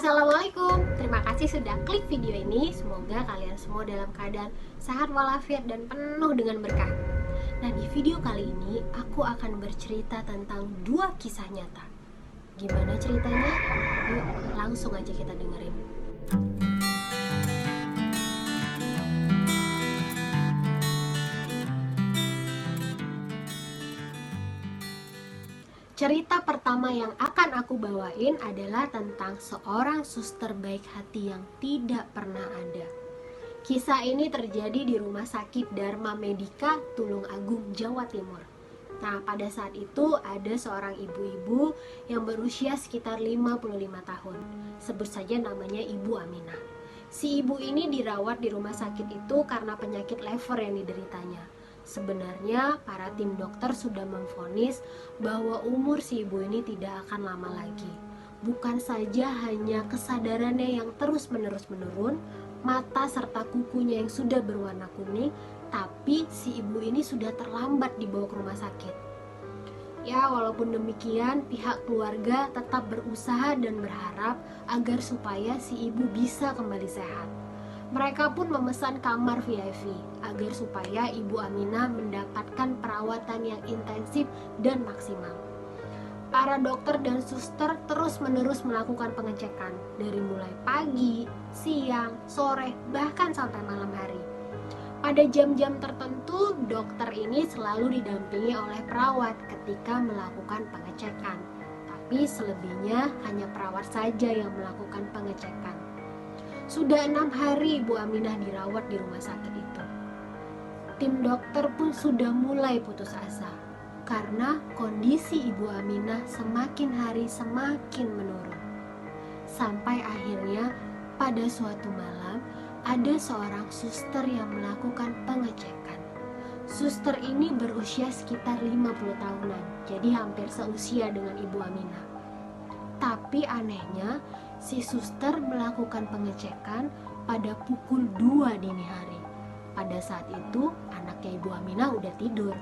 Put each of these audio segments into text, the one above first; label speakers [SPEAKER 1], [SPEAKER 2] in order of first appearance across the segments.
[SPEAKER 1] Assalamualaikum, terima kasih sudah klik video ini. Semoga kalian semua dalam keadaan sehat walafiat dan penuh dengan berkah. Nah, di video kali ini aku akan bercerita tentang dua kisah nyata. Gimana ceritanya? Yuk, langsung aja kita dengerin. Cerita pertama yang akan aku bawain adalah tentang seorang suster baik hati yang tidak pernah ada. Kisah ini terjadi di Rumah Sakit Dharma Medika, Tulung Agung, Jawa Timur. Nah, pada saat itu ada seorang ibu-ibu yang berusia sekitar 55 tahun. Sebut saja namanya Ibu Aminah. Si ibu ini dirawat di rumah sakit itu karena penyakit lever yang dideritanya. Sebenarnya para tim dokter sudah memvonis bahwa umur si ibu ini tidak akan lama lagi. Bukan saja hanya kesadarannya yang terus-menerus menurun, mata serta kukunya yang sudah berwarna kuning, tapi si ibu ini sudah terlambat dibawa ke rumah sakit. Ya, walaupun demikian, pihak keluarga tetap berusaha dan berharap agar supaya si ibu bisa kembali sehat. Mereka pun memesan kamar VIP agar supaya Ibu Aminah mendapatkan perawatan yang intensif dan maksimal. Para dokter dan suster terus-menerus melakukan pengecekan dari mulai pagi, siang, sore, bahkan sampai malam hari. Pada jam-jam tertentu, dokter ini selalu didampingi oleh perawat ketika melakukan pengecekan. Tapi selebihnya hanya perawat saja yang melakukan pengecekan. Sudah 6 hari Ibu Aminah dirawat di rumah sakit itu. Tim dokter pun sudah mulai putus asa karena kondisi Ibu Aminah semakin hari semakin menurun. Sampai akhirnya pada suatu malam ada seorang suster yang melakukan pengecekan. Suster ini berusia sekitar 50 tahunan, jadi hampir seusia dengan Ibu Aminah. Tapi anehnya, si suster melakukan pengecekan pada pukul 2 dini hari. Pada saat itu, anaknya Ibu Aminah udah tidur.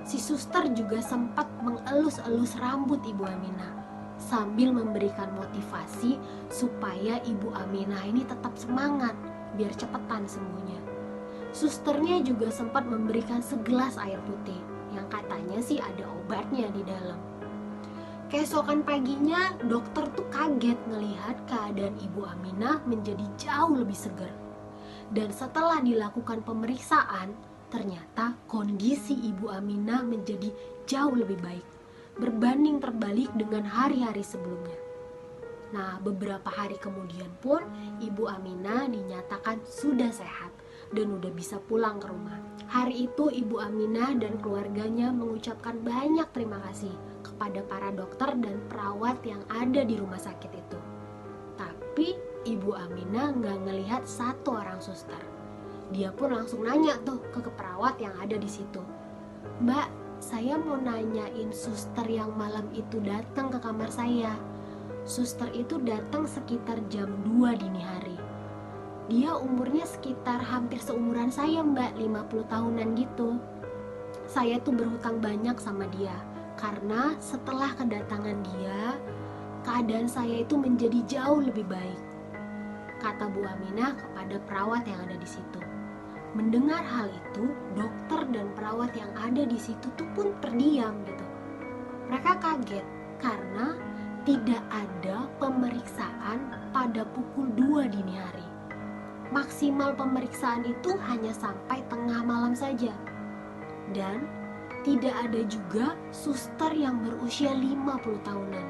[SPEAKER 1] Si suster juga sempat mengelus-elus rambut Ibu Aminah sambil memberikan motivasi supaya Ibu Aminah ini tetap semangat biar cepetan sembuhnya. Susternya juga sempat memberikan segelas air putih yang katanya sih ada obatnya di dalam. Keesokan paginya, dokter tuh kaget melihat keadaan Ibu Aminah menjadi jauh lebih segar. Dan setelah dilakukan pemeriksaan, ternyata kondisi Ibu Aminah menjadi jauh lebih baik, berbanding terbalik dengan hari-hari sebelumnya. Nah, beberapa hari kemudian pun Ibu Aminah dinyatakan sudah sehat dan udah bisa pulang ke rumah. Hari itu Ibu Aminah dan keluarganya mengucapkan banyak terima kasih kepada para dokter dan perawat yang ada di rumah sakit itu. Tapi Ibu Aminah nggak ngelihat satu orang suster. Dia pun langsung nanya tuh ke perawat yang ada di situ. "Mbak, saya mau nanyain suster yang malam itu datang ke kamar saya. Suster itu datang sekitar jam 2 dini hari. Dia umurnya sekitar hampir seumuran saya, Mbak, 50 tahunan gitu. Saya tuh berhutang banyak sama dia. Karena setelah kedatangan dia, keadaan saya itu menjadi jauh lebih baik," kata Bu Aminah kepada perawat yang ada di situ. Mendengar hal itu, dokter dan perawat yang ada di situ tuh pun terdiam gitu. Mereka kaget karena tidak ada pemeriksaan pada pukul 2 dini hari. Maksimal pemeriksaan itu hanya sampai tengah malam saja. Dan tidak ada juga suster yang berusia 50 tahunan.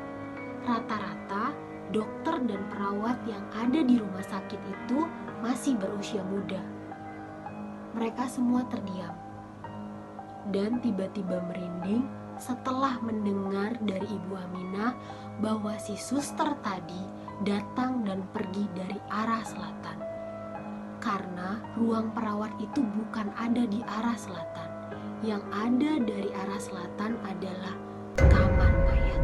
[SPEAKER 1] Rata-rata dokter dan perawat yang ada di rumah sakit itu masih berusia muda. Mereka semua terdiam dan tiba-tiba merinding setelah mendengar dari Ibu Aminah bahwa si suster tadi datang dan pergi dari arah selatan. Karena ruang perawat itu bukan ada di arah selatan. Yang ada dari arah selatan adalah kamar mayat.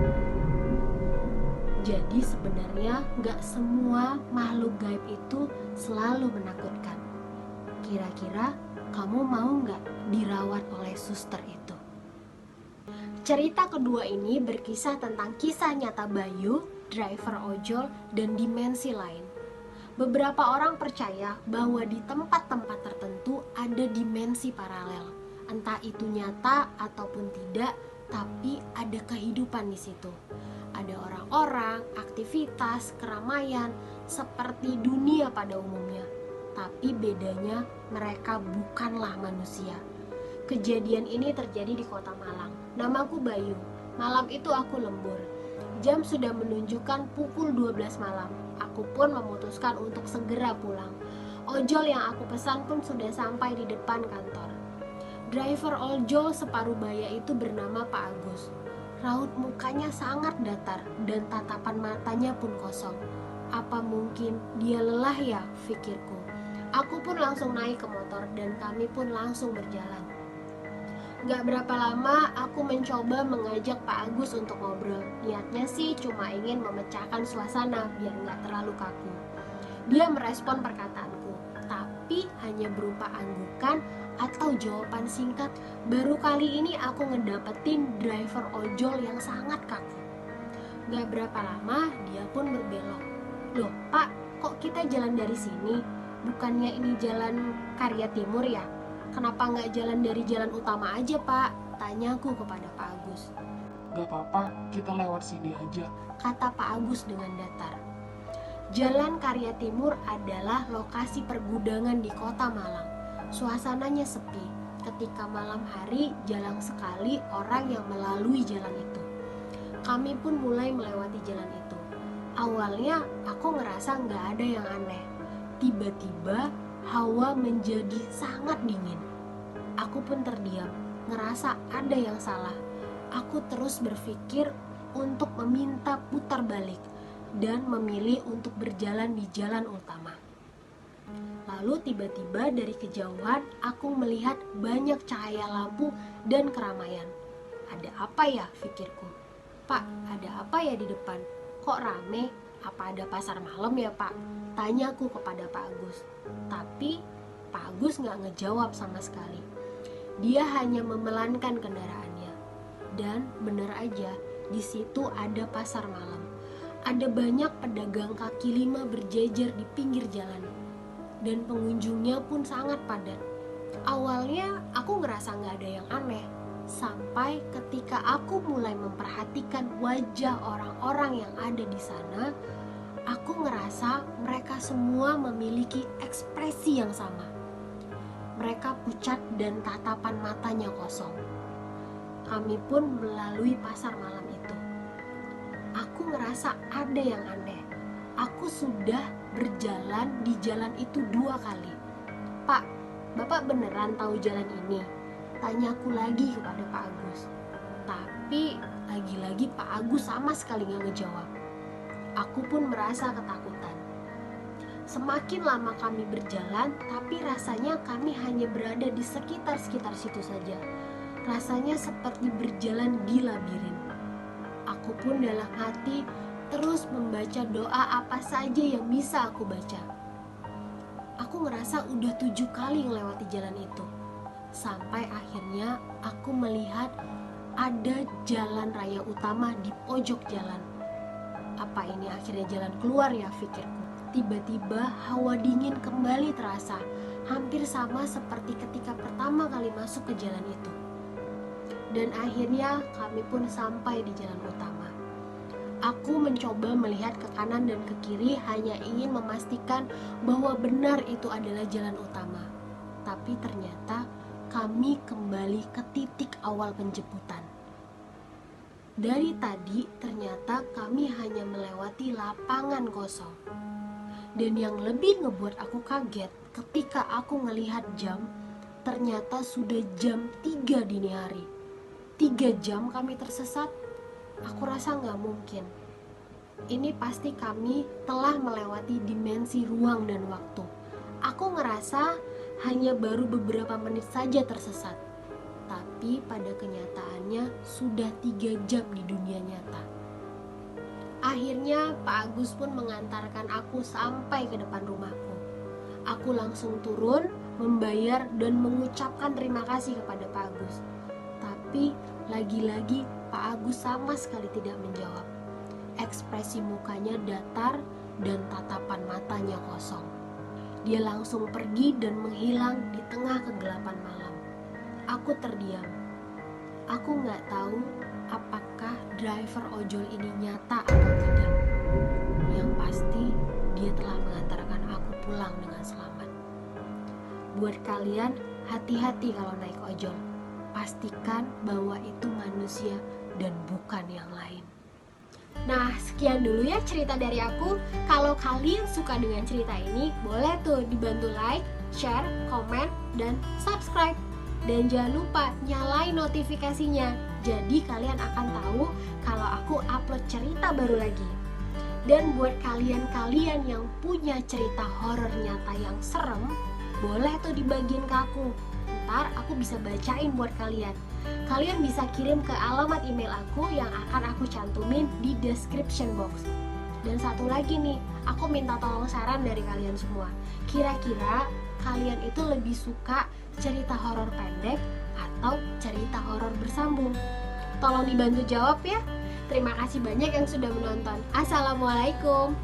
[SPEAKER 1] Jadi sebenarnya gak semua makhluk gaib itu selalu menakutkan. Kira-kira kamu mau gak dirawat oleh suster itu? Cerita kedua ini berkisah tentang kisah nyata Bayu, driver ojol, dan dimensi lain. Beberapa orang percaya bahwa di tempat-tempat tertentu ada dimensi paralel. Entah itu nyata ataupun tidak, tapi ada kehidupan di situ. Ada orang-orang, aktivitas, keramaian, seperti dunia pada umumnya. Tapi bedanya mereka bukanlah manusia. Kejadian ini terjadi di kota Malang. Namaku Bayu. Malam itu aku lembur. Jam sudah menunjukkan pukul 12 malam. Aku pun memutuskan untuk segera pulang. Ojol yang aku pesan pun sudah sampai di depan kantor. Driver ojol separuh baya itu bernama Pak Agus. Raut mukanya sangat datar dan tatapan matanya pun kosong. Apa mungkin dia lelah ya, pikirku. Aku pun langsung naik ke motor dan kami pun langsung berjalan. Gak berapa lama aku mencoba mengajak Pak Agus untuk ngobrol. Niatnya sih cuma ingin memecahkan suasana biar gak terlalu kaku. Dia merespon perkataanku, tapi hanya berupa anggukan atau jawaban singkat. Baru kali ini aku ngedapetin driver ojol yang sangat kaku. Gak berapa lama dia pun berbelok. Loh Pak, kok kita jalan dari sini? Bukannya ini jalan Karya Timur ya? Kenapa nggak jalan dari jalan utama aja Pak? Tanyaku kepada Pak Agus.
[SPEAKER 2] Gak apa-apa, kita lewat sini aja,
[SPEAKER 1] kata Pak Agus dengan datar. Jalan Karya Timur adalah lokasi pergudangan di kota Malang. Suasananya sepi. Ketika malam hari, jarang sekali orang yang melalui jalan itu. Kami pun mulai melewati jalan itu. Awalnya aku ngerasa nggak ada yang aneh. Tiba-tiba hawa menjadi sangat dingin. Aku pun terdiam, ngerasa ada yang salah. Aku terus berpikir untuk meminta putar balik dan memilih untuk berjalan di jalan utama. Lalu tiba-tiba dari kejauhan aku melihat banyak cahaya lampu dan keramaian. Ada apa ya, pikirku. Pak, ada apa ya di depan? Kok rame? Apa ada pasar malam ya Pak? Tanyaku kepada Pak Agus. Tapi Pak Agus gak ngejawab sama sekali. Dia hanya memelankan kendaraannya. Dan benar aja, di situ ada pasar malam. Ada banyak pedagang kaki lima berjejer di pinggir jalan. Dan pengunjungnya pun sangat padat. Awalnya aku ngerasa gak ada yang aneh. Sampai ketika aku mulai memperhatikan wajah orang-orang yang ada di sana, aku ngerasa mereka semua memiliki ekspresi yang sama. Mereka pucat dan tatapan matanya kosong. Kami pun melalui pasar malam itu. Aku ngerasa ada yang aneh. Aku sudah berjalan di jalan itu 2 kali. Pak, Bapak beneran tahu jalan ini? Tanyaku lagi kepada Pak Agus. Tapi lagi-lagi Pak Agus sama sekali gak ngejawab. Aku pun merasa ketakutan. Semakin lama kami berjalan, tapi rasanya kami hanya berada di sekitar-sekitar situ saja. Rasanya seperti berjalan di labirin. Aku pun dalam hati terus membaca doa apa saja yang bisa aku baca. Aku ngerasa udah 7 kali melewati jalan itu. Sampai akhirnya aku melihat ada jalan raya utama di pojok jalan. Apa ini akhirnya jalan keluar ya, pikirku. Tiba-tiba hawa dingin kembali terasa, hampir sama seperti ketika pertama kali masuk ke jalan itu. Dan akhirnya kami pun sampai di jalan utama. Aku mencoba melihat ke kanan dan ke kiri, hanya ingin memastikan bahwa benar itu adalah jalan utama. Tapi ternyata kami kembali ke titik awal penjemputan. Dari tadi ternyata kami hanya melewati lapangan kosong. Dan yang lebih ngebuat aku kaget ketika aku ngelihat jam, ternyata sudah jam 3 dini hari. 3 jam kami tersesat? Aku rasa gak mungkin. Ini pasti kami telah melewati dimensi ruang dan waktu. Aku ngerasa hanya baru beberapa menit saja tersesat. Tapi pada kenyataannya sudah 3 jam di dunia nyata. Akhirnya Pak Agus pun mengantarkan aku sampai ke depan rumahku. Aku langsung turun, membayar dan mengucapkan terima kasih kepada Pak Agus. Tapi Lagi-lagi Pak Agus sama sekali tidak menjawab. Ekspresi mukanya datar dan tatapan matanya kosong. Dia langsung pergi dan menghilang di tengah kegelapan malam. Aku terdiam. Aku nggak tahu apakah driver ojol ini nyata atau tidak. Yang pasti dia telah mengantarkan aku pulang dengan selamat. Buat kalian, hati-hati kalau naik ojol. Pastikan bahwa itu manusia dan bukan yang lain. Nah, sekian dulu ya cerita dari aku. Kalau kalian suka dengan cerita ini, boleh tuh dibantu like, share, komen, dan subscribe. Dan jangan lupa nyalain notifikasinya. Jadi kalian akan tahu kalau aku upload cerita baru lagi. Dan buat kalian-kalian yang punya cerita horor nyata yang serem, boleh tuh dibagiin ke aku. Ntar aku bisa bacain buat kalian. Kalian bisa kirim ke alamat email aku yang akan aku cantumin di description box. Dan satu lagi nih, aku minta tolong saran dari kalian semua. Kira-kira kalian itu lebih suka cerita horor pendek atau cerita horor bersambung? Tolong dibantu jawab ya. Terima kasih banyak yang sudah menonton. Assalamualaikum.